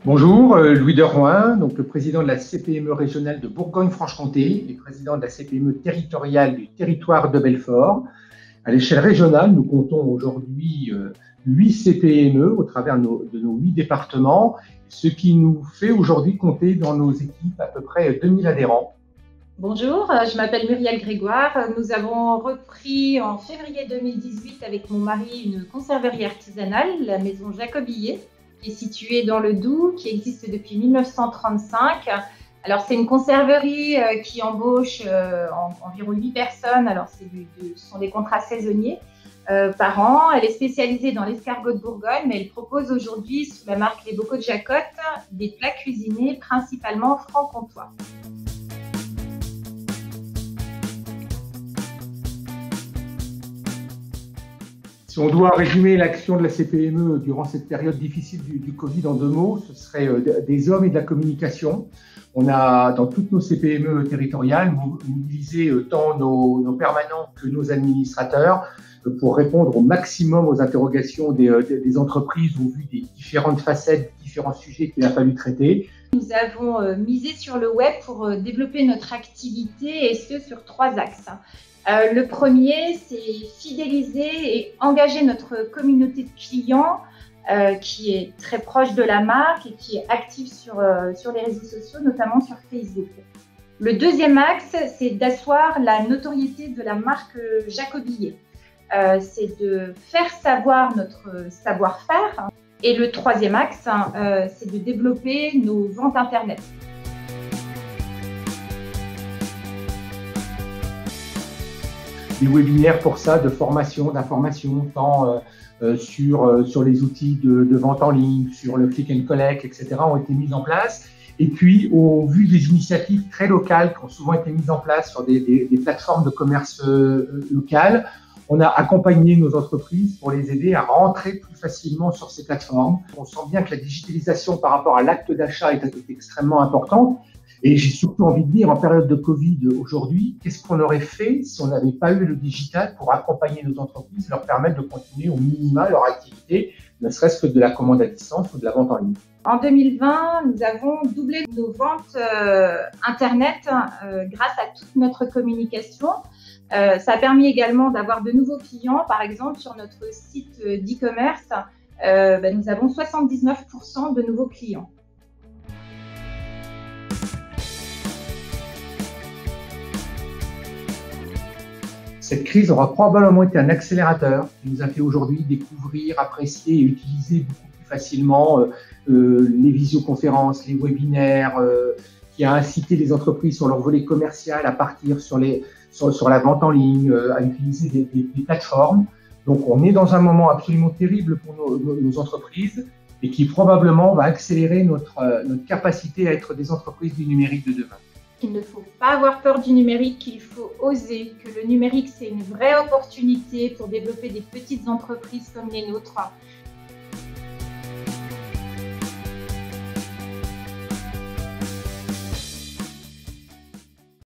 Bonjour, Louis Derouin, donc le président de la CPME régionale de Bourgogne-Franche-Comté et président de la CPME territoriale du territoire de Belfort. À l'échelle régionale, nous comptons aujourd'hui 8 CPME au travers de nos 8 départements, ce qui nous fait aujourd'hui compter dans nos équipes à peu près 2000 adhérents. Bonjour, je m'appelle Muriel Grégoire. Nous avons repris en février 2018 avec mon mari une conserverie artisanale, la maison Jacobillet, qui est située dans le Doubs, qui existe depuis 1935. Alors, c'est une conserverie qui embauche environ 8 personnes. Alors, ce sont des contrats saisonniers par an. Elle est spécialisée dans l'escargot de Bourgogne, mais elle propose aujourd'hui, sous la marque Les Bocaux de Jacotte, des plats cuisinés principalement franc-comtois. Si on doit résumer l'action de la CPME durant cette période difficile du Covid en 2 mots, ce serait des hommes et de la communication. On a, dans toutes nos CPME territoriales, mobilisé tant nos permanents que nos administrateurs pour répondre au maximum aux interrogations des entreprises au vu des différentes facettes, différents sujets qu'il a fallu traiter. Nous avons misé sur le web pour développer notre activité, et ce sur 3 axes. Le premier, c'est fidéliser et engager notre communauté de clients qui est très proche de la marque et qui est active sur les réseaux sociaux, notamment sur Facebook. Le deuxième axe, c'est d'asseoir la notoriété de la marque Jacobillet. C'est de faire savoir notre savoir-faire. Et le troisième axe, c'est de développer nos ventes Internet. Des webinaires pour ça, de formation, d'information, tant sur les outils de vente en ligne, sur le click and collect, etc., ont été mis en place. Et puis, au vu des initiatives très locales qui ont souvent été mises en place sur des plateformes de commerce locales, on a accompagné nos entreprises pour les aider à rentrer plus facilement sur ces plateformes. On sent bien que la digitalisation par rapport à l'acte d'achat est extrêmement importante. Et j'ai surtout envie de dire, en période de Covid aujourd'hui, qu'est-ce qu'on aurait fait si on n'avait pas eu le digital pour accompagner nos entreprises et leur permettre de continuer au minima leur activité, ne serait-ce que de la commande à distance ou de la vente en ligne. En 2020, nous avons doublé nos ventes Internet grâce à toute notre communication. Ça a permis également d'avoir de nouveaux clients. Par exemple, sur notre site d'e-commerce, nous avons 79% de nouveaux clients. Cette crise aura probablement été un accélérateur qui nous a fait aujourd'hui découvrir, apprécier et utiliser beaucoup plus facilement les visioconférences, les webinaires, qui a incité les entreprises sur leur volet commercial à partir sur la vente en ligne, à utiliser des plateformes. Donc on est dans un moment absolument terrible pour nos entreprises et qui probablement va accélérer notre capacité à être des entreprises du numérique de demain. Il ne faut pas avoir peur du numérique, qu'il faut oser, que le numérique c'est une vraie opportunité pour développer des petites entreprises comme les nôtres.